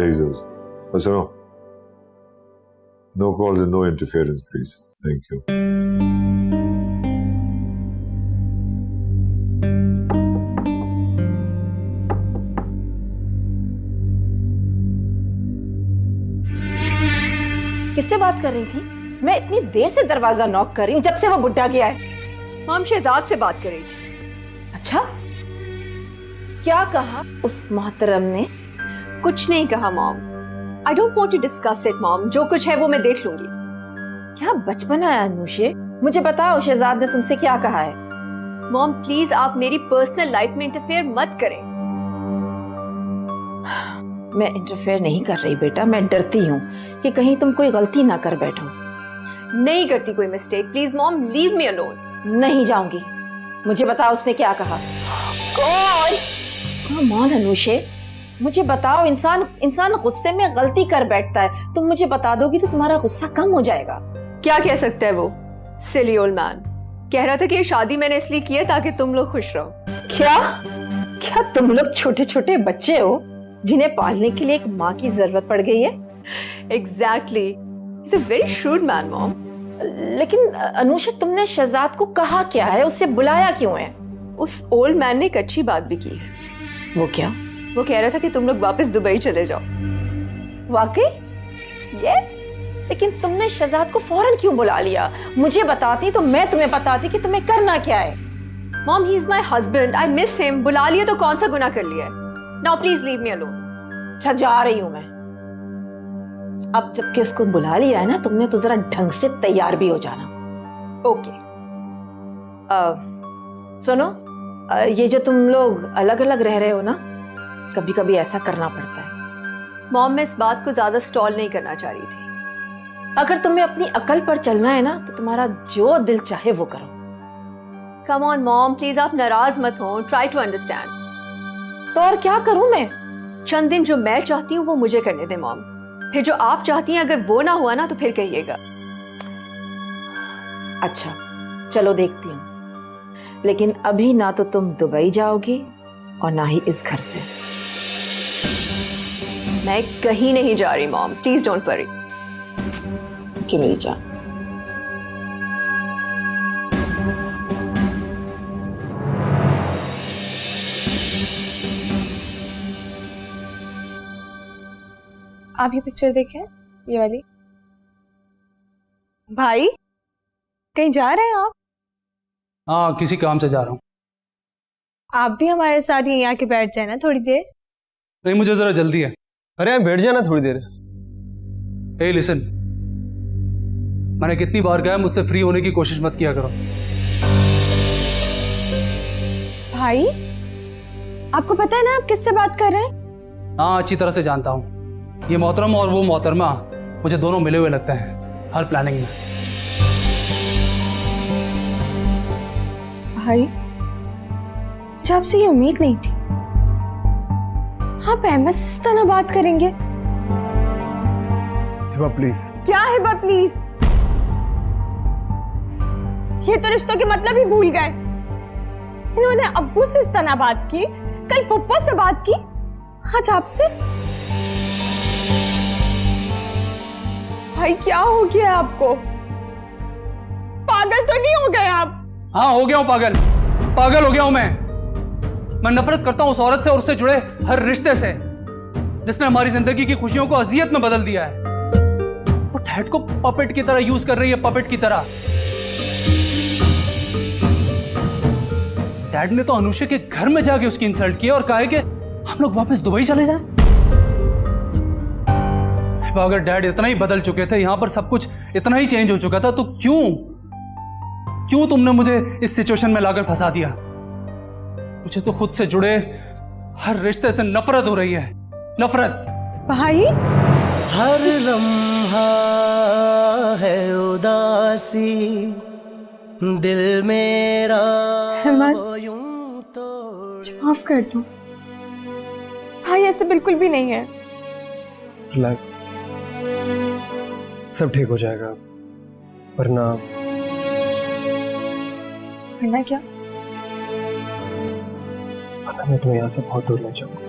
Jesus. Listen, no calls and no interference, please. Thank you. किससे बात कर रही थी? मैं इतनी देर से दरवाजा नॉक कर रही हूँ जब से वो बुड्ढा गया है। मॉम शहजाद से बात कर रही थी। अच्छा, क्या कहा उस मोहतरम ने? कुछ नहीं कहा mom. I don't want to discuss it mom. जो कुछ है वो मैं देख लूंगी। क्या बचपना है अनुषे? मुझे बताओ शहजाद ने तुमसे क्या कहा है? मॉम प्लीज आप मेरी पर्सनल लाइफ में इंटरफेयर मत करें। मैं इंटरफेयर नहीं कर रही बेटा, मैं डरती हूँ कि कहीं तुम कोई गलती ना कर बैठो। नहीं करती कोई mistake. Please mom leave me alone. नहीं जाऊंगी। मुझे बताओ उसने क्या कहा? कम ऑन अनुषे, मुझे बताओ। इंसान गुस्से में गलती कर बैठता है। तुम मुझे बता दोगी तो तुम्हारा गुस्सा कम हो जाएगा। क्या कह सकता है वो सिली ओल्ड मैन? कह रहा था कि ये शादी मैंने इसलिए की है ताकि तुम लोग खुश रहो। क्या तुम लोग छोटे छोटे बच्चे हो जिन्हें पालने के लिए एक माँ की जरूरत पड़ गई है? Exactly. Is a very shrewd man mom. लेकिन अनुषा, तुमने शहजाद को कहा क्या है? उससे बुलाया क्यों है? उस ओल्ड मैन ने एक अच्छी बात भी की है। वो क्या? वो कह रहा था कि तुम लोग वापस दुबई चले जाओ। वाकई? यस। लेकिन तुमने शहजाद को फौरन क्यों बुला लिया? मुझे बताती तो मैं तुम्हें बताती कि तुम्हें करना क्या है। Mom he is my husband. I miss him. बुला लिया तो कौन सा गुनाह कर लिया है? Now please leave me alone. अच्छा, जा रही हूं मैं। अब जबकि उसको बुला लिया है ना, तुमने तो जरा ढंग से तैयार भी हो जाना। ओके। सुनो, ये जो तुम लोग अलग अलग रह रहे हो ना, कभी कभी ऐसा करना पड़ता है। मॉम मैं इस बात को ज्यादा स्टॉल नहीं करना चाह रही थी। अगर तुम्हें अपनी अकल पर चलना है ना, तो तुम्हारा जो दिल चाहे वो करो। कम ऑन मॉम प्लीज, आप नाराज मत हो। Try to understand. तो और क्या करूं मैं? चंद दिन जो मैं चाहती हूँ वो मुझे करने दे मॉम। फिर जो आप चाहती हैं अगर वो ना हुआ ना तो फिर कहिएगा। अच्छा चलो, देखती हूँ। लेकिन अभी ना तो तुम दुबई जाओगी और ना ही इस घर से। मैं कहीं नहीं जा रही मॉम। Please don't worry. कि मेरी जान। आप ये पिक्चर देखें, ये वाली। भाई कहीं जा रहे हैं आप? हाँ, किसी काम से जा रहा हूँ। आप भी हमारे साथ यहीं आके बैठ जाए ना थोड़ी देर। नहीं, मुझे जरा जल्दी है। अरे यहाँ बैठ जाना थोड़ी देर। ए लिसन, मैंने कितनी बार कहा है मुझसे फ्री होने की कोशिश मत किया करो। भाई आपको पता है ना आप किससे बात कर रहे हैं? हाँ, अच्छी तरह से जानता हूँ। ये मोहतरम और वो मोहतरमा मुझे दोनों मिले हुए लगते हैं हर प्लानिंग में। भाई मुझे आपसे ये उम्मीद नहीं थी। आप अहमद से इस तरह बात करेंगे? हिबा प्लीज। क्या हिबा प्लीज? ये तो रिश्तों के मतलब ही भूल गए। इन्होंने अब्बू से इस तरह बात की, कल पप्पा से बात की, आज आपसे। भाई क्या हो गया आपको? पागल तो नहीं हो गए आप? हाँ, हो गया हूँ पागल। पागल हो गया हूँ मैं नफरत करता हूँ उस औरत से और उससे जुड़े हर रिश्ते से जिसने हमारी जिंदगी की खुशियों को अजियत में बदल दिया है। वो डैड को पपेट की तरह यूज कर रही है, पपेट की तरह। डैड ने तो अनुषा के घर में जाके उसकी इंसल्ट किया और कहा है कि हम लोग वापस दुबई चले जाएं। अगर डैड इतना ही बदल चुके थे, यहां पर सब कुछ इतना ही चेंज हो चुका था, तो क्यों तुमने मुझे इस सिचुएशन में लाकर फंसा दिया? मुझे तो खुद से जुड़े हर रिश्ते से नफरत हो रही है, नफरत। भाई हर लम्हा है उदासी, दिल मेरा यूं तो। माफ कर दो भाई, ऐसे बिल्कुल भी नहीं है। रिलैक्स, सब ठीक हो जाएगा। वरना क्या? वरना मैं तुम्हें यहाँ से बहुत दूर ले जाऊंगा।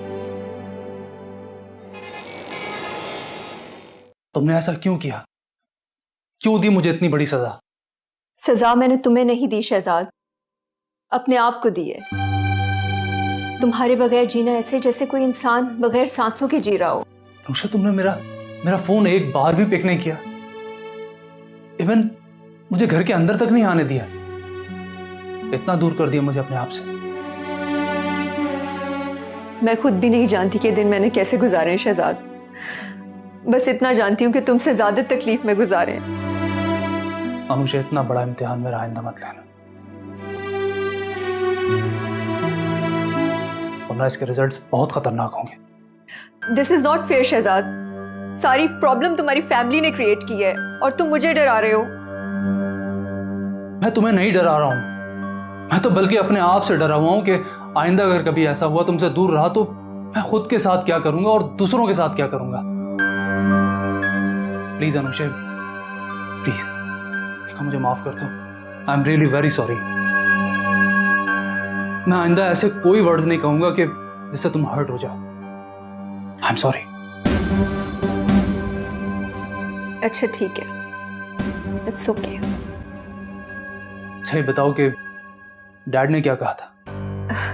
तुमने ऐसा क्यों किया? क्यों दी मुझे इतनी बड़ी सजा? सजा मैंने तुम्हें नहीं दी शहजाद, अपने आप को दी है। तुम्हारे बगैर जीना ऐसे जैसे कोई इंसान बगैर सांसों के जी रहा हो। अनुषा, तुमने मेरा फोन एक बार भी पिक नहीं किया। इवन मुझे घर के अंदर तक नहीं आने दिया। इतना दूर कर दिया मुझे अपने आप से। मैं खुद भी नहीं जानती कि दिन मैंने कैसे गुजारे हैं शहजाद। बस इतना जानती हूँ कि तुमसे ज्यादा तकलीफ में गुजारे हैं। अनुषा, इतना बड़ा इम्तिहान मेरा आइंदा मत लेना, वरना इसके रिजल्ट्स बहुत खतरनाक होंगे। This is not fair Shahzad. सारी प्रॉब्लम तुम्हारी फैमिली ने क्रिएट की है और तुम मुझे डरा रहे हो। मैं तुम्हें नहीं डरा रहा हूं, मैं तो बल्कि अपने आप से डरा हुआ हूं कि आइंदा अगर कभी ऐसा हुआ, तुमसे दूर रहा, तो मैं खुद के साथ क्या करूंगा और दूसरों के साथ क्या करूंगा। प्लीज अनुषा, प्लीज देखो, मुझे माफ कर दो। I am really very sorry. मैं आइंदा ऐसे कोई वर्ड्स नहीं कहूंगा कि जिससे तुम हर्ट हो जाओ। I am sorry. अच्छा ठीक है, इट्स ओके। अच्छा ये बताओ कि डैड ने क्या कहा था?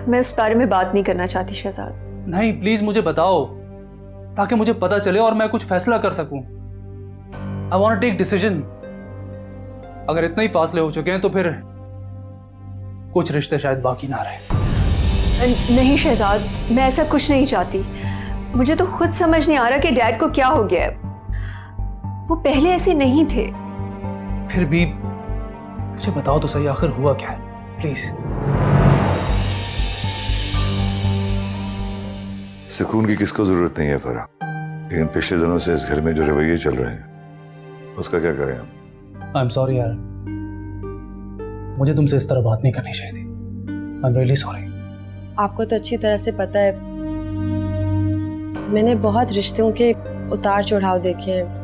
मैं उस बारे में बात नहीं करना चाहती शहजाद। नहीं प्लीज मुझे बताओ, ताकि मुझे पता चले और मैं कुछ फैसला कर सकूं। I want to take decision. अगर इतने ही फासले हो चुके हैं तो फिर कुछ रिश्ते शायद बाकी ना रहे। नहीं शहजाद, मैं ऐसा कुछ नहीं चाहती। मुझे तो खुद समझ नहीं आ रहा कि डैड को क्या हो गया है। वो पहले ऐसे नहीं थे। फिर भी मुझे बताओ तो सही, आखिर हुआ क्या है? प्लीज। सुकून की किसको जरूरत नहीं है फरा, लेकिन पिछले दिनों से इस घर में जो रवैये चल रहे हैं उसका क्या करें हम? आई एम सॉरी यार, मुझे तुमसे इस तरह बात नहीं करनी चाहिए थी। I am really sorry. आपको तो अच्छी तरह से पता है, मैंने बहुत रिश्तों के उतार चढ़ाव देखे हैं।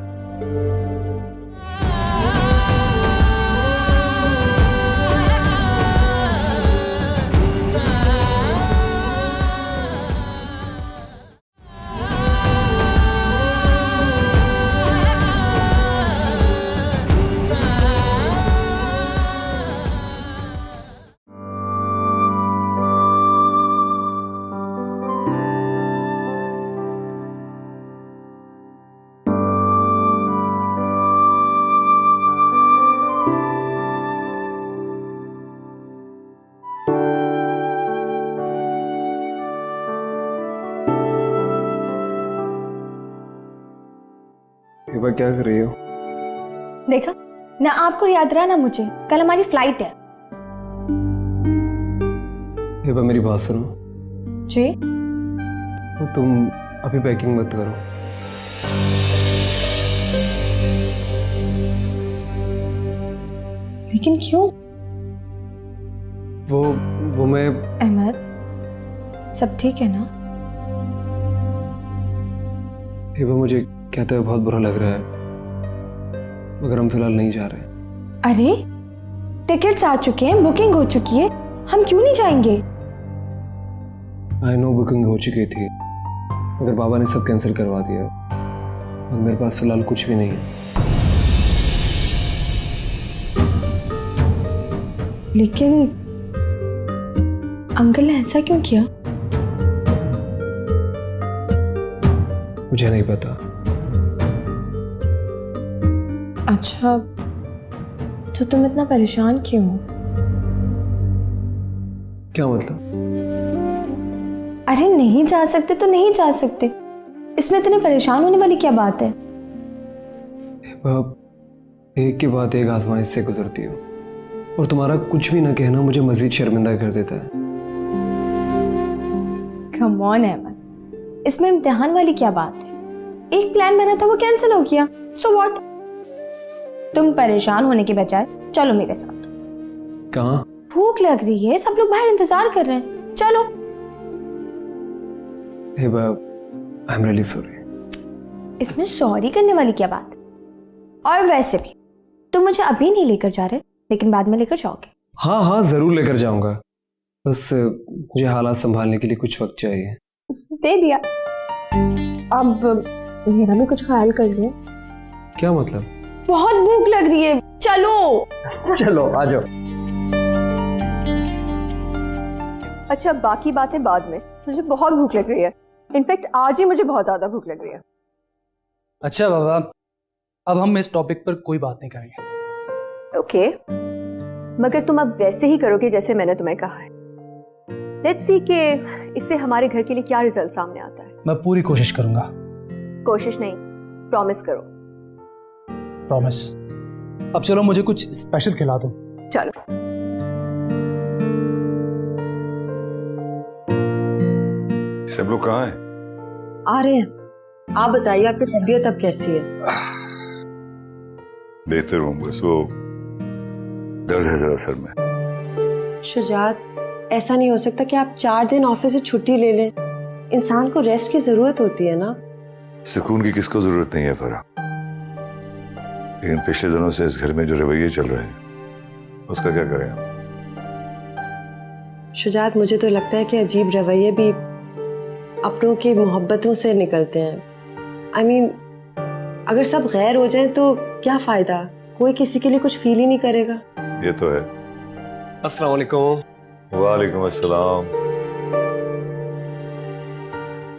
हिबा क्या कर रही हो? देखा ना, आपको याद रहा ना मुझे, कल हमारी फ्लाइट है। हिबा मेरी बात सुनो। जी? तो तुम अभी पैकिंग मत करो। लेकिन क्यों? वो मैं अहमद, सब ठीक है ना? हिबा मुझे कहते हुए बहुत बुरा लग रहा है, मगर हम फिलहाल नहीं जा रहे। अरे टिकट्स आ चुके हैं, बुकिंग हो चुकी है, हम क्यों नहीं जाएंगे? आई नो बुकिंग हो चुकी थी, मगर बाबा ने सब कैंसिल करवा दिया और मेरे पास फिलहाल कुछ भी नहीं है। लेकिन अंकल ने ऐसा क्यों किया? मुझे नहीं पता। अच्छा, तो तुम इतना परेशान क्यों हो? क्या मतलब? अरे नहीं जा सकते तो नहीं जा सकते, इसमें इतने परेशान होने वाली क्या बात है? एक के बाद एक आजमाइश से गुजरती हो और तुम्हारा कुछ भी ना कहना मुझे मजीद शर्मिंदा कर देता है। कम ऑन अहमद, इसमें इम्तिहान वाली क्या बात है? एक प्लान बना था वो कैंसिल हो गया, सो व्हाट? तुम परेशान होने के बजाय चलो मेरे साथ। कहाँ? भूख लग रही है, सब लोग बाहर इंतजार कर रहे हैं, चलो। Hiba, I am really sorry. इसमें सॉरी करने वाली क्या बात है? और वैसे भी तुम मुझे अभी नहीं लेकर जा रहे, लेकिन बाद में लेकर जाओगे। हाँ हाँ जरूर लेकर जाऊंगा, बस मुझे हालात संभालने के लिए कुछ वक्त चाहिए। दे दिया। अब मेरा भी कुछ ख्याल कर लो। क्या मतलब? बहुत भूख लग रही है, चलो। चलो आ जाओ। अच्छा, बाकी बातें बाद में, मुझे बहुत भूख लग रही है। इनफैक्ट आज ही मुझे बहुत ज्यादा भूख लग रही है। अच्छा बाबा, अब हम इस टॉपिक पर कोई बात नहीं करेंगे। ओके, मगर तुम अब वैसे ही करोगे जैसे मैंने तुम्हें कहा है। लेट्स सी कि इससे हमारे घर के लिए क्या रिजल्ट सामने आता है। मैं पूरी कोशिश करूंगा। कोशिश नहीं, प्रॉमिस करो। प्रॉमिस। अब चलो मुझे कुछ स्पेशल खिला दो। चलो। सब लोग कहाँ हैं? आ रहे हैं। आप बताइए आपकी तबीयत अब कैसी है? बेहतर हूँ, बस वो दर्द है जरा सर में। शुजात, ऐसा नहीं हो सकता कि आप 4 दिन ऑफिस से छुट्टी ले लें। इंसान को रेस्ट की जरूरत होती है ना। सुकून की किसको जरूरत नहीं है फरा, लेकिन पिछले दिनों से इस घर में जो रवैये चल रहे हैं उसका क्या करें हम? शुजात, मुझे तो लगता है कि अजीब रवैये भी अपनों की मोहब्बतों से निकलते हैं। I mean, अगर सब गैर हो जाएं तो क्या फायदा? कोई किसी के लिए कुछ फील ही नहीं करेगा। ये तो है। अस्सलाम वालेकुम। वालेकुम अस्सलाम।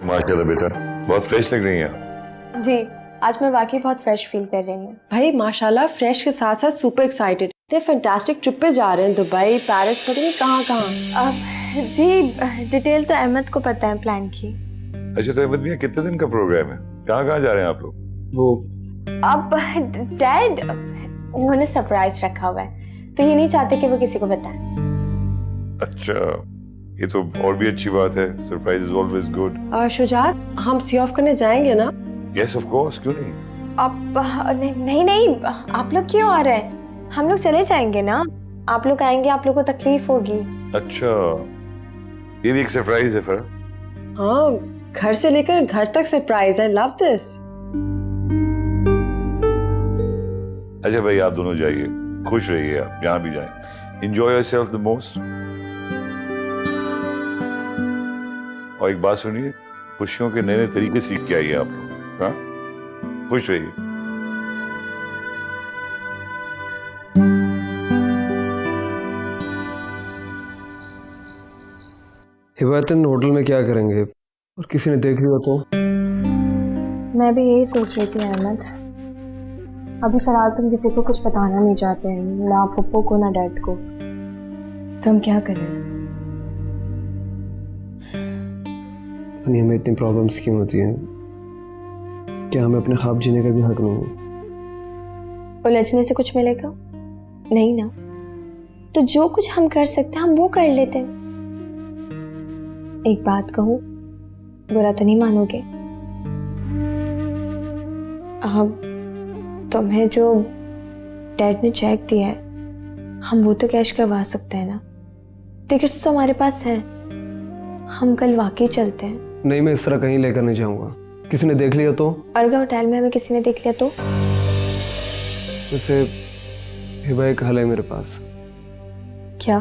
माशाल्लाह बेटा, बहुत फ्रेश लग रही हैं आप। जी, आज मैं वाकई बहुत फ्रेश फील कर रही हूँ। भाई माशाल्लाह, फ्रेश के साथ साथ सुपर एक्साइटेड। इतने फैंटास्टिक ट्रिप पे जा रहे हैं, दुबई, पेरिस, पता नहीं कहाँ कहाँ। जी, डिटेल तो अहमद को पता है प्लान की। अच्छा तो अहमद भैया, कितने दिन का प्रोग्राम है? कहाँ कहाँ जा रहे हैं आप लोग? वो अब डैड, उन्होंने सरप्राइज रखा हुआ है, तो ये नहीं चाहते कि वो किसी को बताएं। अच्छा, ये तो और भी अच्छी बात है। Surprise is always good. Shujaat, हम सी ऑफ करने जाएंगे ना? यस ऑफ कोर्स, क्यों नहीं? अब नहीं, आप लोग क्यों आ रहे हैं? हम लोग चले जाएंगे ना। आप लोग आएंगे, आप लोग को तकलीफ होगी। अच्छा, ये भी एक सरप्राइज है फरा। हाँ, घर से लेकर घर तक सरप्राइज है। Love this. अच्छा भाई, आप दोनों जाइए, खुश रहिए, आप जहाँ भी जाएं। Enjoy yourself the most। और एक बात सुनिए, खुशियों के नए नए तरीके सीख के आइए आप लोग। हाँ, खुश रहिए। हिबातन होटल में क्या करेंगे और किसी ने देख लिया तो? मैं भी यही सोच रही थी अहमद। अभी फिलहाल तुम किसी को कुछ बताना नहीं चाहते हैं, ना पप्पू को ना डैड को। तो हम क्या करें? पता नहीं हमें इतनी प्रॉब्लम्स क्यों होती हैं। क्या हमें अपने ख्वाब जीने का भी हक नहीं है? उलझने से कुछ मिलेगा नहीं ना। तो जो कुछ हम कर सकते हैं हम वो कर लेते हैं। एक बात कहूँ, बुरा तो नहीं मानोगे? अब तुम्हें जो डैड ने चेक दिया है, हम वो तो कैश करवा सकते हैं ना। टिकट्स तो हमारे पास हैं, हम कल वाकई चलते हैं। नहीं, मैं इस तरह कहीं लेकर नहीं जाऊंगा। किसी ने देख लिया तो? और अगर होटल में हमें किसी ने देख लिया तो? वैसे हिबा एक हल है मेरे पास। क्या?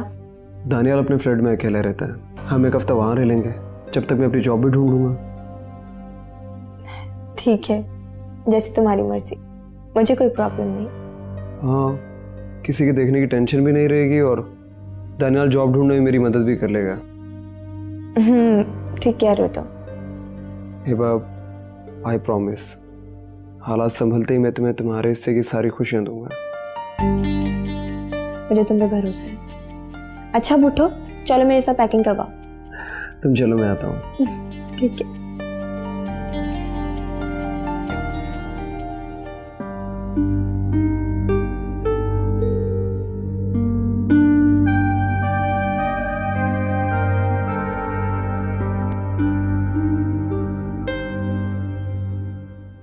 दानियाल अपने फ्लैट में अकेला रहता है, हम एक हफ्ता वहाँ रह लेंगे जब तक मैं अपनी जॉब भी ढूंढ लूंगा। ठीक है, जैसी तुम्हारी मर्जी, मुझे कोई प्रॉब्लम नहीं। हाँ, किसी के देखने की टेंशन भी नहीं रहेगी और दानियाल जॉब ढूंढने में मेरी मदद भी कर लेगा। ठीक कह रहे हो तो। हिबा, आई प्रॉमिस, हालात संभलते ही मैं तुम्हें तुम्हारे हिस्से की सारी खुशियां दूंगा। मुझे तुम पे भरोसा है। अच्छा उठो, चलो मेरे साथ पैकिंग करवाओ। तुम चलो, मैं आता हूँ। ठीक है।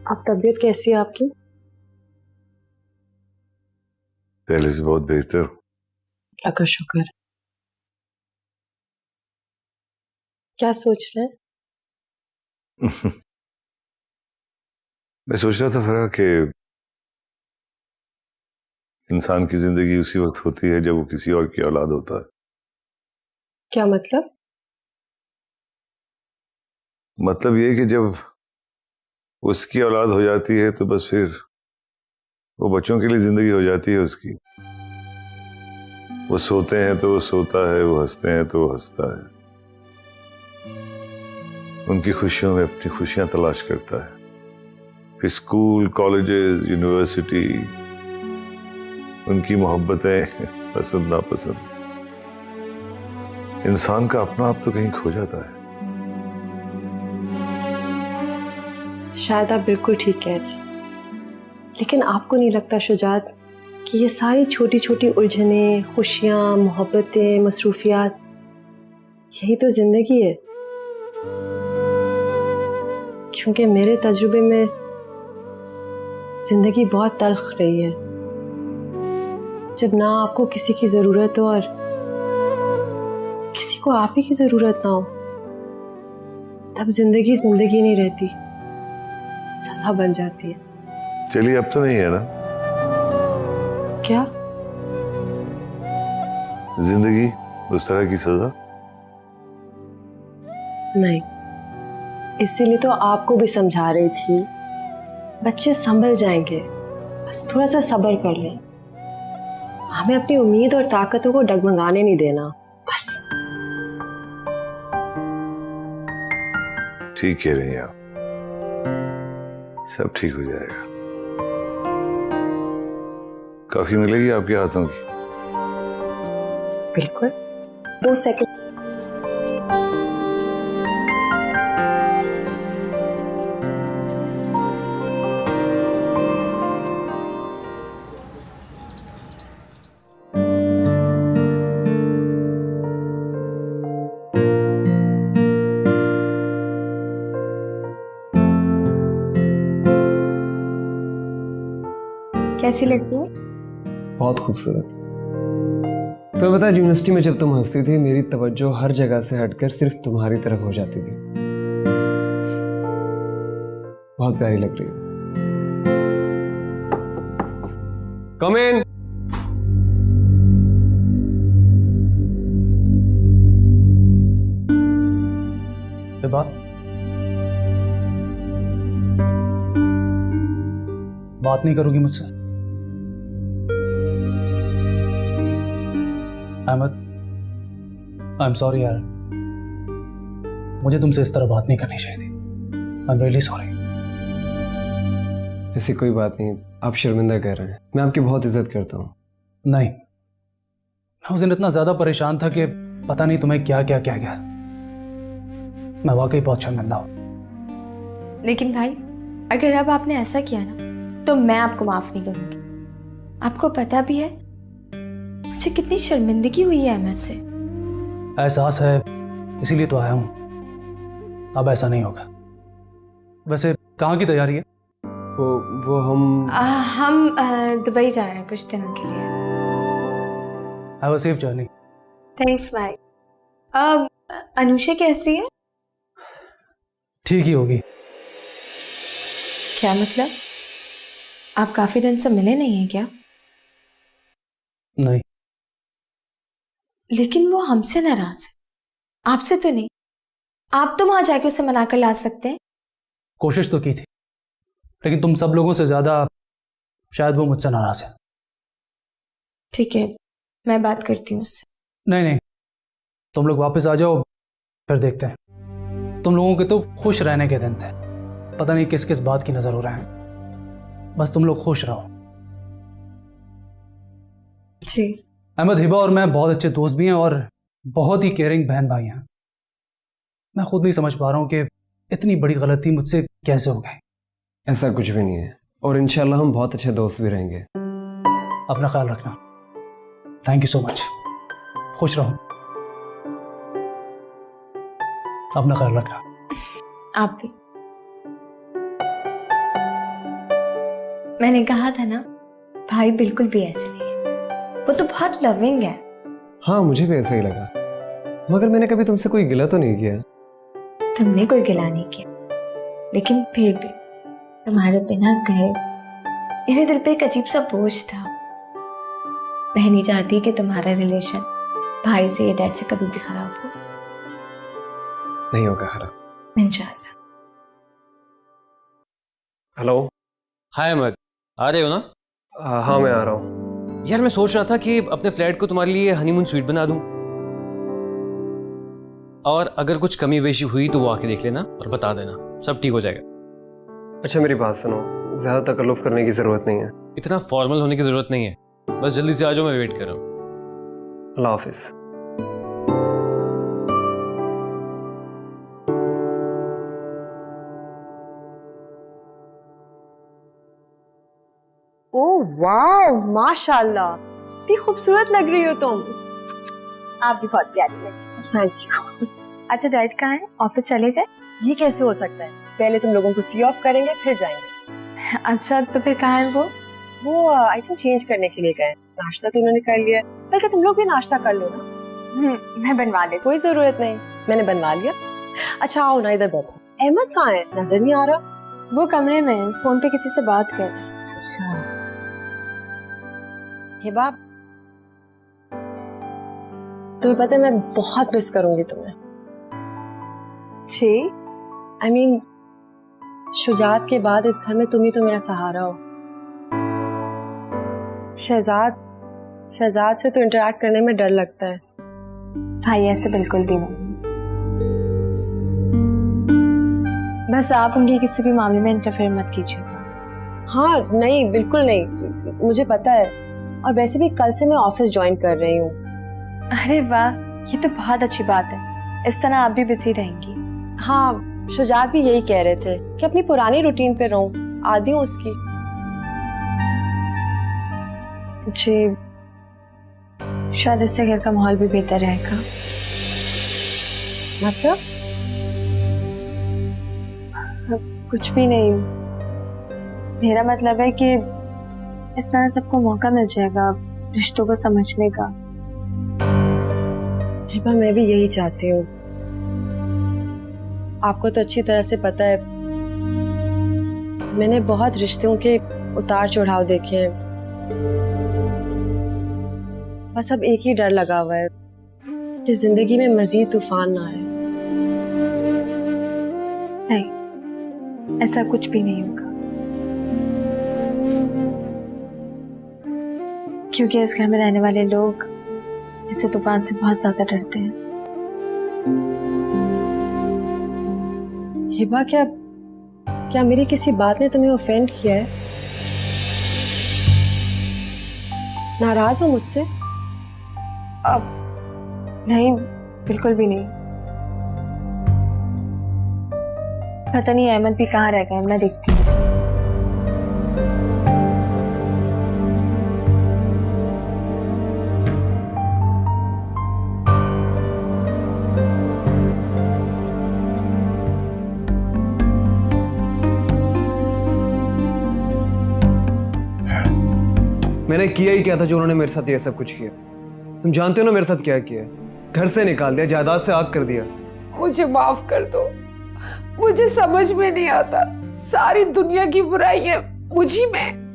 अब तबीयत कैसी है आपकी? पहले से बहुत बेहतर। अल्लाह का शुक्र। क्या सोच रहे हैं? मैं सोच रहा था फरा कि इंसान की जिंदगी उसी वक्त होती है जब वो किसी और की औलाद होता है। क्या मतलब? मतलब ये कि जब उसकी औलाद हो जाती है तो बस फिर वो बच्चों के लिए जिंदगी हो जाती है उसकी। वो सोते हैं तो वो सोता है, वो हंसते हैं तो वो हंसता है, उनकी खुशियों में अपनी खुशियां तलाश करता है। फिर स्कूल, कॉलेजेस, यूनिवर्सिटी, उनकी मोहब्बतें, पसंद नापसंद, इंसान का अपना आप तो कहीं खो जाता है। शायद आप बिल्कुल ठीक कह रहे हैं, लेकिन आपको नहीं लगता शुजात कि ये सारी छोटी छोटी उलझनें, खुशियां, मोहब्बतें, मसरूफियात, यही तो जिंदगी है? क्योंकि मेरे तजुर्बे में जिंदगी बहुत तल्ख रही है। जब ना आपको किसी की जरूरत हो और किसी को आप ही की जरूरत ना हो, तब जिंदगी जिंदगी नहीं रहती, सजा बन जाती है। चलिए, अब तो नहीं है ना क्या? जिंदगी उस तरह की सजा? नहीं, इसीलिए तो आपको भी समझा रही थी, बच्चे संभल जाएंगे, बस थोड़ा सा सब्र कर लें। हमें अपनी उम्मीद और ताकतों को डगमगाने नहीं देना, बस। ठीक कह रही हैं आप, सब ठीक हो जाएगा। काफी मिलेगी आपके हाथों की? बिल्कुल, 2 सेकंड। कैसी लगती है? बहुत खूबसूरत। तुम्हें पता है, यूनिवर्सिटी में जब तुम हंसती थी, मेरी तवज्जो हर जगह से हटकर सिर्फ तुम्हारी तरफ हो जाती थी। बहुत प्यारी लग रही है। कम इन। बात नहीं करोगी मुझसे? अहमद, आई एम सॉरी यार, मुझे तुमसे इस तरह बात नहीं करनी चाहिए थी। I am really sorry. ऐसी कोई बात नहीं, आप शर्मिंदा कर रहे हैं। मैं आपकी बहुत इज्जत करता हूँ। नहीं, मैं उस दिन इतना ज्यादा परेशान था कि पता नहीं तुम्हें क्या क्या क्या क्या। मैं वाकई बहुत शर्मिंदा हूँ। लेकिन भाई, अगर अब आपने ऐसा किया ना, तो मैं आपको माफ नहीं करूंगी। आपको पता भी है मुझे कितनी शर्मिंदगी हुई है अहमद से। एहसास है, इसीलिए तो आया हूँ। अब ऐसा नहीं होगा। वैसे कहाँ की तैयारी है? वो हम दुबई जा रहे हैं कुछ दिनों के लिए। Have a safe journey. Thanks भाई। अनुषा कैसी है? ठीक ही होगी। क्या मतलब? आप काफी दिन से मिले नहीं हैं क्या? नहीं। लेकिन वो हमसे नाराज है, आपसे तो नहीं। आप तो वहां जाके उसे मना कर ला सकते हैं। कोशिश तो की थी, लेकिन तुम सब लोगों से ज्यादा शायद वो मुझसे नाराज है। ठीक है, मैं बात करती हूँ उससे। नहीं नहीं, तुम लोग वापस आ जाओ, फिर देखते हैं। तुम लोगों के तो खुश रहने के दिन थे, पता नहीं किस किस बात की नजर हो रहे हैं। बस तुम लोग खुश रहो। जी। अहमद, हिबा और मैं बहुत अच्छे दोस्त भी हैं और बहुत ही केयरिंग बहन भाई हैं। मैं खुद नहीं समझ पा रहा हूँ कि इतनी बड़ी गलती मुझसे कैसे हो गई। ऐसा कुछ भी नहीं है, और इंशाल्लाह हम बहुत अच्छे दोस्त भी रहेंगे। अपना ख्याल रखना। Thank you so much. खुश रहो। अपना ख्याल रखना। आप भी। मैंने कहा था ना, भाई बिल्कुल भी ऐसे नहीं है। वो तो बहुत लविंग है। हाँ, मुझे भी ऐसा ही लगा, मगर मैंने कभी तुमसे कोई गिला तो नहीं किया। तुमने कोई गिला नहीं किया, लेकिन फिर भी तुम्हारे बिना कहे मेरे दिल पे एक अजीब सा बोझ था। मैं नहीं चाहती कि तुम्हारा रिलेशन भाई से या डैड से कभी भी खराब हो। नहीं होगा खराब, इंशाल्लाह। हेलो। हाय अहमद, आ रहे हो ना? हाँ मैं आ रहा हूँ। यार मैं सोच रहा था कि अपने फ्लैट को तुम्हारे लिए हनीमून स्वीट बना दूं, और अगर कुछ कमी बेशी हुई तो वो आके देख लेना और बता देना, सब ठीक हो जाएगा। अच्छा मेरी बात सुनो, ज़्यादा तकल्लुफ़ करने की ज़रूरत नहीं है। इतना फॉर्मल होने की जरूरत नहीं है, बस जल्दी से आ जाओ, मैं वेट कर रहा हूँ। अल्लाह हाफिज़। ओह वाह, माशाल्लाह, इतनी खूबसूरत लग रही हो तुम। आप भी बहुत प्यारी लगी। Thank you. अच्छा डैड कहाँ है, ऑफिस चले गए? ये कैसे हो सकता है? पहले तुम लोगों को सी ऑफ करेंगे फिर जाएंगे। अच्छा तो फिर कहाँ है वो? वो आई थिंक चेंज करने के लिए गए। नाश्ता तो इन्होंने कर लिया, बल्कि तुम लोग भी नाश्ता कर लो ना। मैं बनवा लेती। कोई जरूरत नहीं, मैंने बनवा लिया। अच्छा आओ ना, इधर बैठो। अहमद कहाँ है? नजर नहीं आ रहा। वो कमरे में है, फोन पे किसी से बात कर रहे हैं। अच्छा हिबा, तुम्हें पता है मैं बहुत मिस करूंगी तुम्हें। जी आई मीन शुरुआत के बाद इस घर में तुम ही तो मेरा सहारा हो। शहजाद से तो इंटरेक्ट करने में डर लगता है। भाई ऐसे बिल्कुल भी नहीं, बस आप उनके किसी भी मामले में इंटरफेयर मत कीजिएगा। हाँ नहीं, बिल्कुल नहीं, मुझे पता है। और वैसे भी कल से मैं ऑफिस ज्वाइन कर रही हूँ। अरे वाह, ये तो बहुत अच्छी बात है, इस तरह आप भी बिजी रहेंगी। हाँ शुजात भी यही कह रहे थे कि अपनी पुरानी रूटीन पे रहूं, आदी हूँ उसकी। जी शायद इससे घर का माहौल भी बेहतर रहेगा। मतलब? कुछ भी नहीं, मेरा मतलब है कि इस तरह सबको मौका मिल जाएगा रिश्तों को समझने का। हिबा मैं भी यही चाहती हूँ। आपको तो अच्छी तरह से पता है मैंने बहुत रिश्तों के उतार चढ़ाव देखे हैं। बस अब एक ही डर लगा हुआ है कि जिंदगी में मजीद तूफान ना आए। नहीं, ऐसा कुछ भी नहीं होगा, क्योंकि इस घर में रहने वाले लोग ऐसे तूफान से बहुत ज्यादा डरते हैं। हिबा क्या मेरी किसी बात ने तुम्हें ऑफेंड किया है? नाराज हो मुझसे? नहीं, बिल्कुल भी नहीं। पता नहीं अहमद भी कहाँ रह गए, मैं देखती हूँ। मैंने किया ही क्या था जो उन्होंने मेरे साथ ये सब कुछ किया? तुम जानते हो ना मेरे साथ क्या किया? घर से निकाल दिया, जायदाद से आग कर दिया। मुझे माफ कर दो, मुझे समझ में नहीं आता, सारी दुनिया की बुराई है मुझी में।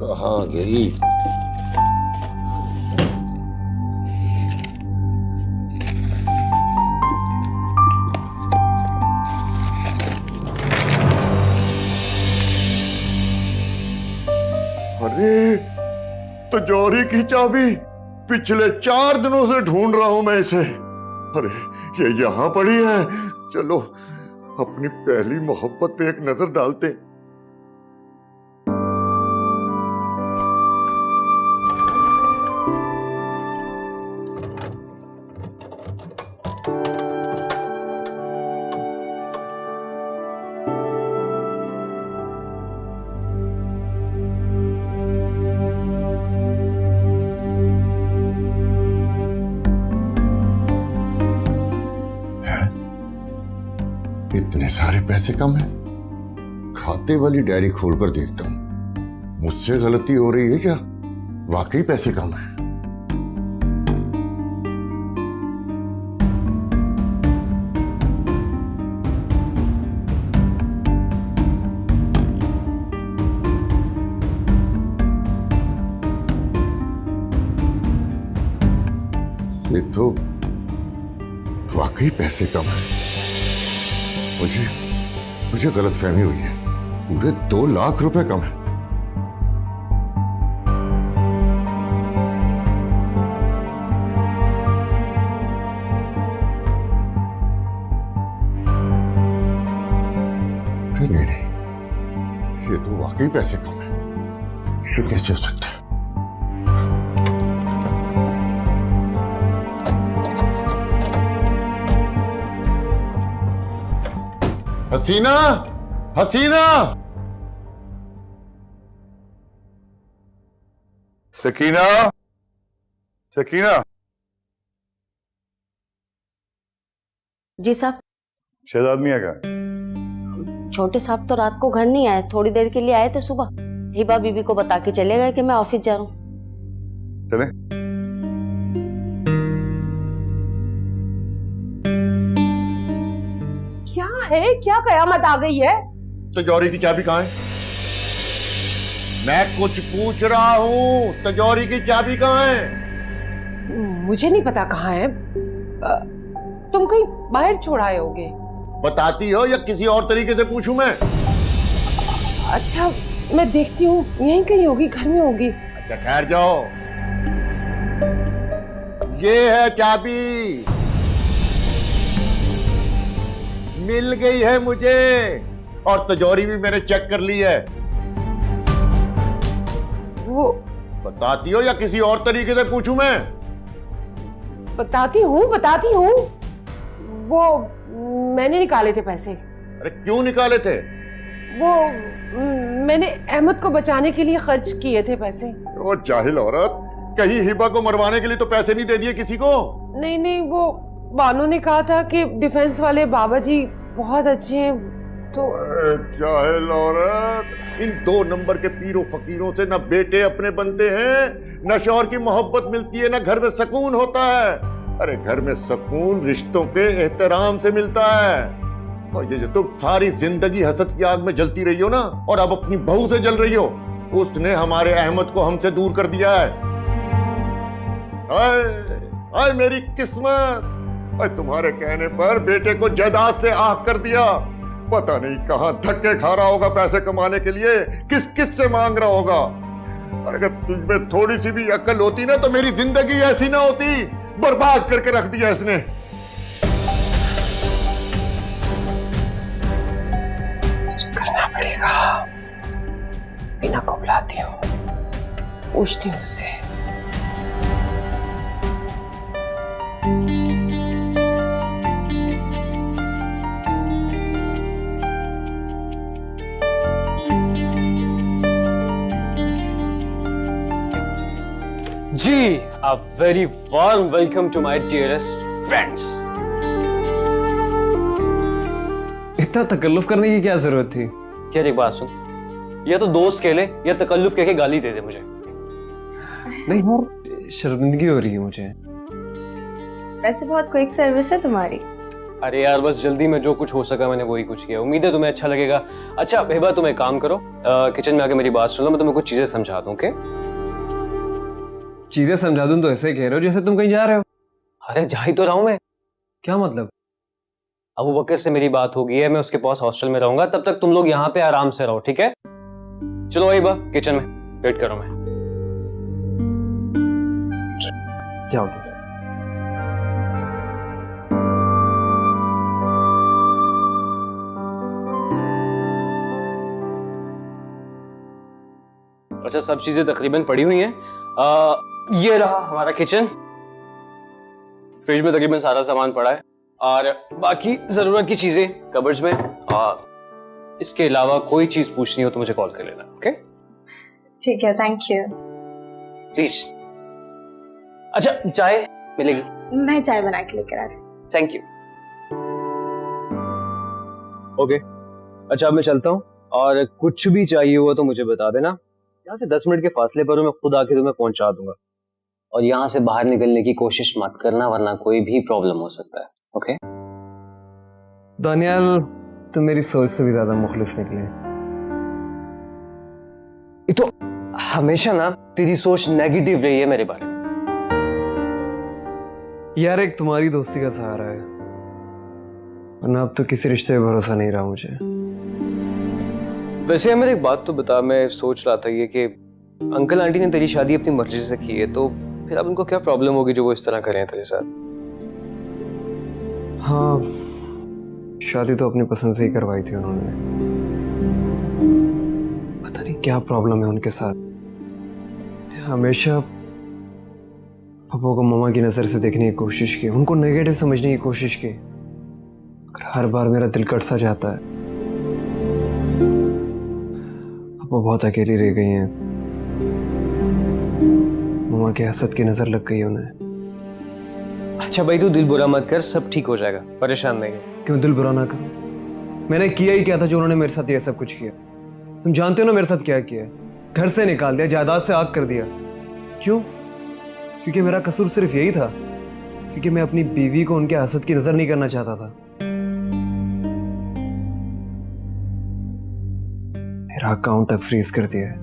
कहाँ गई? अरे तिजोरी की चाबी पिछले 4 दिनों से ढूंढ रहा हूं मैं इसे। अरे ये यहां पड़ी है। चलो अपनी पहली मोहब्बत पे एक नजर डालते हैं। इतने सारे पैसे कम हैं? खाते वाली डायरी खोलकर देखता हूं, मुझसे गलती हो रही है क्या? वाकई पैसे कम हैं। ये तो वाकई पैसे कम है। मुझे गलतफहमी हुई है। पूरे 2 लाख रुपए कम है। नहीं, ये तो वाकई पैसे कम है। ये कैसे हो सकता है? हसीना, हसीना, सकीना, सकीना। जी साहब। शहजाद मियां का? छोटे साहब तो रात को घर नहीं आए, थोड़ी देर के लिए आए थे सुबह। हिबा बीबी को बता के चले गए कि मैं ऑफिस जा रहा हूँ। चले। क्या है, क्या कयामत आ गई है? तिजोरी की चाबी कहाँ है? मैं कुछ पूछ रहा हूँ, तिजोरी की चाबी कहाँ है? मुझे नहीं पता कहाँ है। तुम कहीं बाहर छोड़ आए होगे। बताती हो या किसी और तरीके से पूछूं मैं? अच्छा, मैं देखती हूँ, यहीं कहीं होगी, घर में होगी। अच्छा ठहर जाओ। ये है चाबी, मिल गई है मुझे, और तिजोरी भी मैंने चेक कर ली है। वो बताती हो या किसी और तरीके से पूछूं मैं? बताती हूँ। वो मैंने निकाले थे पैसे। अरे क्यों निकाले थे? वो मैंने अहमद को बचाने के लिए खर्च किए थे पैसे। वो जाहिल औरत, कहीं हिबा को मरवाने के लिए तो पैसे नहीं दे दिए किसी को? नहीं, वो बानो ने कहा था कि डिफेंस वाले बाबा जी बहुत अच्छे हैं, तो जाहिल औरत, इन 2 नंबर के पीरों फकीरों से ना बेटे अपने बनते हैं, ना शौहर की मोहब्बत मिलती है, ना घर में सुकून होता है। अरे घर में सुकून रिश्तों के एहतराम से मिलता है। और ये जो तुम सारी जिंदगी हसद की आग में जलती रही हो ना, और अब अपनी बहू से जल रही हो, उसने हमारे अहमद को हमसे दूर कर दिया है। आए मेरी किस्मत, तुम्हारे कहने पर बेटे को जायदाद से आह कर दिया। पता नहीं कहां धक्के खा रहा होगा पैसे कमाने के लिए, किस किस से मांग रहा होगा। अगर तुझमें थोड़ी सी भी अक्ल होती ना, तो मेरी जिंदगी ऐसी ना होती। बर्बाद करके रख दिया इसने। कुछ करना पड़ेगा। बिना को बुलाती हूँ, पूछती हूँ उससे। जी, a very warm welcome to my dearest friends. इतना तकल्लुफ करने की क्या जरूरत थी? यार एक बात सुन, या तो दोस्त कह ले या तकल्लुफ कह के गाली दे दे मुझे। नहीं यार, शर्मिंदगी हो रही है मुझे। वैसे बहुत क्विक सर्विस है तुम्हारी। अरे यार बस जल्दी में जो कुछ हो सका मैंने वही कुछ किया। उम्मीद है तुम्हें अच्छा लगेगा। अच्छा हिबा, तुम एक काम करो, किचन में आके मेरी बात सुन लो, मैं तुम्हें कुछ चीजें समझा दूं। ओके? चीजें समझा दूं तो ऐसे कह रहे हो जैसे तुम कहीं जा रहे हो। अरे जा ही तो रहा हूं मैं। क्या मतलब? अबू बकर से मेरी बात हो गई है, मैं उसके पास हॉस्टल में रहूंगा, तब तक तुम लोग यहाँ पे आराम से रहो, ठीक है? चलो हिबा, किचन में वेट करो मैं। जाओ। अच्छा, सब चीजें तकरीबन पड़ी हुई हैं। ये रहा हमारा किचन। फ्रिज में तकरीबन सारा सामान पड़ा है, और बाकी जरूरत की चीजें कबर्ड्स में। और इसके अलावा कोई चीज पूछनी हो तो मुझे कॉल कर लेना। ओके? ठीक है, थैंक यू। प्लीज। अच्छा, चाय मिलेगी? मैं चाय बना के लेकर आ रही हूँ। Thank you. ओके, अच्छा अब मैं चलता हूँ, और कुछ भी चाहिए हुआ तो मुझे बता देना। यहाँ से 10 मिनट के फासले पर हूँ, मैं खुद आके तुम्हें पहुंचा दूंगा। और यहाँ से बाहर निकलने की कोशिश मत करना, वरना कोई भी प्रॉब्लम हो सकता है। ओके? दानियाल, तुम मेरी सोच से भी ज्यादा मुखलिस निकले। ये तो हमेशा ना तेरी सोच नेगेटिव रही है मेरे बारे में। यार एक तुम्हारी दोस्ती का सहारा है, वरना अब तो किसी रिश्ते पे भरोसा नहीं रहा मुझे। वैसे हमें एक बात तो बता, मैं सोच रहा था ये कि अंकल आंटी ने तेरी शादी अपनी मर्जी से की है, तो फिर अब उनको क्या प्रॉब्लम होगी जो वो इस तरह करें तेरे साथ? हाँ, शादी तो अपनी पसंद से ही करवाई थी उन्होंने। पता नहीं क्या प्रॉब्लम है उनके साथ। हमेशा पापा को मम्मा की नजर से देखने की कोशिश की, उनको नेगेटिव समझने की कोशिश की, मगर हर बार मेरा दिल कट सा जाता है। पापा बहुत अकेली रह गई हैं, मम्मा की हसद की नजर लग गई है उन्हें। अच्छा भाई तू दिल बुरा मत कर, सब ठीक हो जाएगा, परेशान नहीं हो। क्यों दिल बुरा ना करूं? मैंने किया ही क्या था जो उन्होंने मेरे साथ ये सब कुछ किया? तुम जानते हो ना मेरे साथ क्या किया है? घर से निकाल दिया, जायदाद से आग कर दिया। क्यों? क्योंकि मेरा कसूर सिर्फ यही था, क्योंकि मैं अपनी बीवी को उनके हसद की नजर नहीं करना चाहता था। मेरा अकाउंट तक फ्रीज कर दिया है।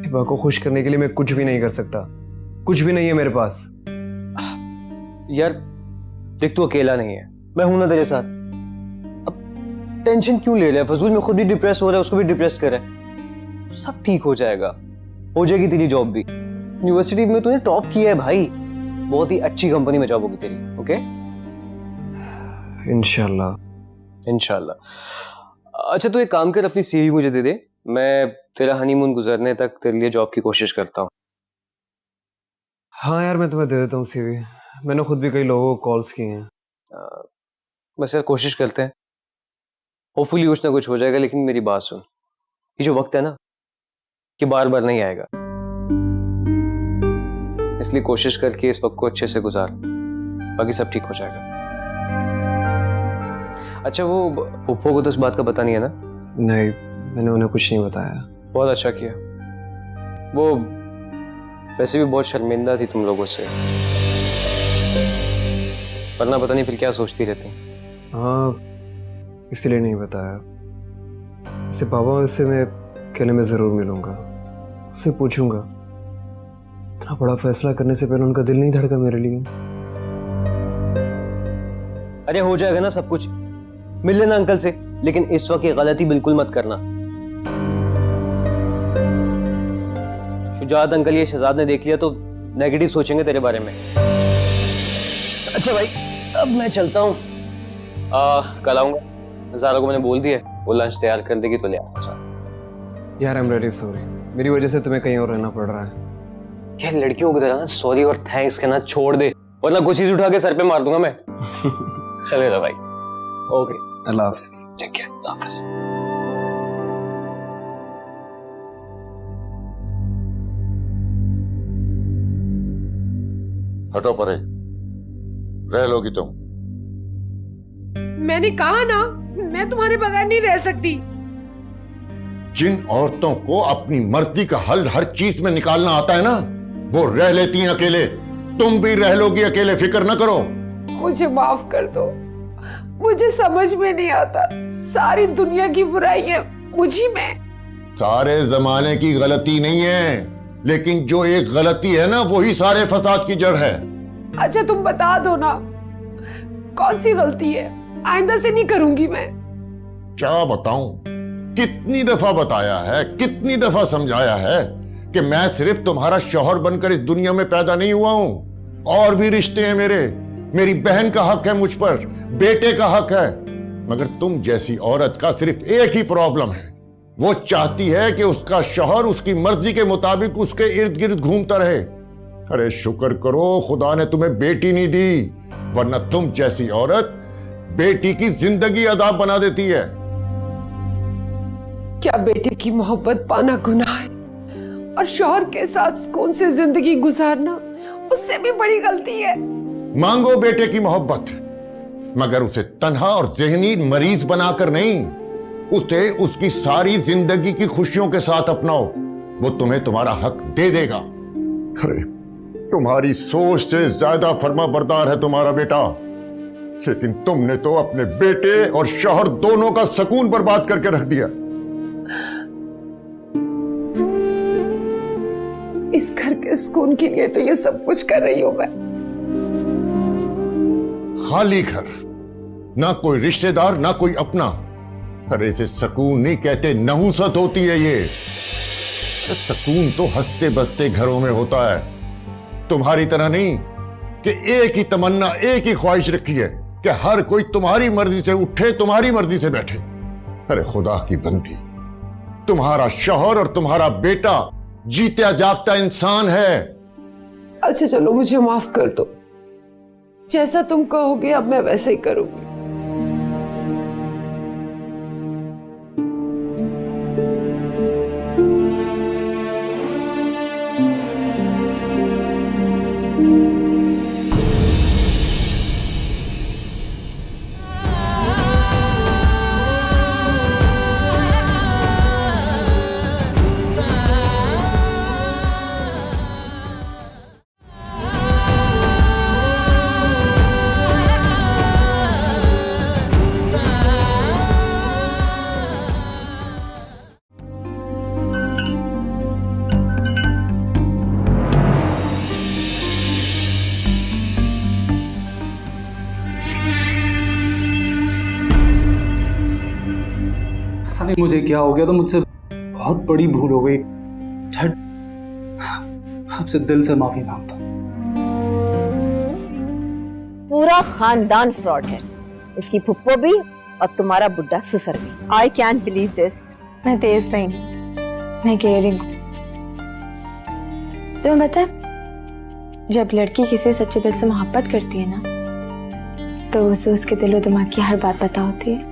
हिबा को खुश करने के लिए मैं कुछ भी नहीं कर सकता, कुछ भी नहीं है मेरे पास। यार देख तू अकेला नहीं है, मैं हूं ना तेरे साथ। अब टेंशन क्यों ले रहा है फजूल में? खुद भी डिप्रेस हो रहा है, उसको भी डिप्रेस कर रहा है। सब ठीक हो जाएगा, हो जाएगी तेरी जॉब भी। यूनिवर्सिटी में तूने टॉप किया है भाई, बहुत ही अच्छी कंपनी में जॉब होगी तेरी। ओके इंशाल्लाह। इंशाल्लाह। अच्छा तू एक काम कर, अपनी सीवी मुझे दे दे, मैं तेरा हनीमून गुजरने तक तेरे लिए जॉब की कोशिश करता हूँ। हाँ यार मैं तुम्हें दे देता हूँ सीवी, मैंने खुद भी कई लोगों को कॉल्स किए हैं। बस यार कोशिश करते हैं, होपफुली कुछ ना कुछ हो जाएगा। लेकिन मेरी बात सुन, ये जो वक्त है ना कि बार बार नहीं आएगा, इसलिए कोशिश करके इस वक्त को अच्छे से गुजार, बाकी सब ठीक हो जाएगा। अच्छा वो पुप्पो को तो इस बात का पता नहीं है ना? नहीं, मैंने उन्हें कुछ नहीं बताया। बहुत अच्छा किया। वो वैसे भी बहुत शर्मिंदा थी तुम लोगों से, वरना पता नहीं फिर क्या सोचती रहती। हाँ इसलिए नहीं बताया। इससे पापा से मैं अकेले में जरूर मिलूंगा, उससे पूछूंगा। इतना बड़ा फैसला करने से पहले उनका दिल नहीं धड़का मेरे लिए? अरे हो जाएगा ना सब कुछ, मिल लेना अंकल से, लेकिन इस वक्त ये गलती बिल्कुल मत करना। शुजात अंकल ये शहजाद ने देख लिया तो नेगेटिव सोचेंगे तेरे बारे में। अच्छा भाई अब मैं चलता हूँ, कल आऊंगा। ज़ारा को मैंने बोल दिया, वो लंच तैयार कर देगी तो ले आऊंगा साथ। यार आई एम रियली सॉरी, मेरी वजह से तुम्हें कहीं और रहना पड़ रहा है। यार लड़कियों को जरा ना सॉरी और थैंक्स कहना छोड़ दे, वरना कुछ चीज उठा के सर पे मार दूंगा मैं। चलेगा भाई। ओके अल्लाह हाफिज। ठीक है, अल्लाह हाफिज। हटो परे, रह लोगी तुम। मैंने कहा ना, मैं तुम्हारे बगैर नहीं रह सकती। जिन औरतों को अपनी मर्जी का हल हर चीज में निकालना आता है ना, वो रह लेती हैं अकेले। तुम भी रह लोगी अकेले, फिक्र न करो। मुझे माफ कर दो, मुझे समझ में नहीं आता। सारी दुनिया की बुराई है मुझी में। सारे जमाने की गलती नहीं है, लेकिन जो एक गलती है ना वही सारे फसाद की जड़ है। अच्छा तुम बता दो ना, कौन सी गलती है? आइंदा से नहीं करूंगी मैं। क्या बताऊं, कितनी दफा बताया है, कितनी दफा समझाया है कि मैं सिर्फ तुम्हारा शौहर बनकर इस दुनिया में पैदा नहीं हुआ हूं, और भी रिश्ते हैं मेरे। मेरी बहन का हक है मुझ पर, बेटे का हक है। मगर तुम जैसी औरत का सिर्फ एक ही प्रॉब्लम है, वो चाहती है कि उसका शौहर उसकी मर्जी के मुताबिक उसके इर्द गिर्द घूमता रहे। अरे शुक्र करो खुदा ने तुम्हें बेटी नहीं दी, वरना तुम जैसी औरत बेटी की जिंदगी अदाब बना देती है। क्या बेटे की मोहब्बत पाना गुनाह है, और शौहर के साथ सुकून से जिंदगी गुजारना उससे भी बड़ी गलती है? मांगो बेटे की मोहब्बत, मगर उसे तन्हा और ज़हनी मरीज बनाकर नहीं, उसे उसकी सारी जिंदगी की खुशियों के साथ अपनाओ। वो तुम्हें तुम्हारा हक दे देगा। अरे तुम्हारी सोच से ज्यादा फर्मा बरदार है तुम्हारा बेटा, लेकिन तुमने तो अपने बेटे और शौहर दोनों का सुकून बर्बाद करके रख दिया। इस घर के आपके सुकून के लिए तो ये सब कुछ कर रही हूँ मैं। खाली घर, ना कोई रिश्तेदार ना कोई अपना। अरे इसे सुकून नहीं कहते, नहुसत होती है ये। सुकून तो हंसते बसते घरों में होता है, तुम्हारी तरह नहीं कि एक ही तमन्ना एक ही ख्वाहिश रखी है कि हर कोई तुम्हारी मर्जी से उठे तुम्हारी मर्जी से बैठे। अरे खुदा की बंदी, तुम्हारा शौहर और तुम्हारा बेटा जीता जागता इंसान है। अच्छा चलो मुझे माफ कर दो, जैसा तुम कहोगे अब मैं वैसे ही करूंगी। पता नहीं मुझे क्या हो गया, तो मुझसे बहुत बड़ी भूल हो गई। डैड, आपसे दिल से माफी मांगता हूं। पूरा खानदान फ्रॉड है, उसकी फुप्पो भी और तुम्हारा बुड्ढा ससुर भी। I can't believe this. मैं तेज नहीं, मैं केयरिंग हूँ। तुम्हें पता है, जब लड़की किसी सच्चे दिल से मोहब्बत करती है ना, तो उसे उसके दिलो दिमाग की हर बात पता होती है।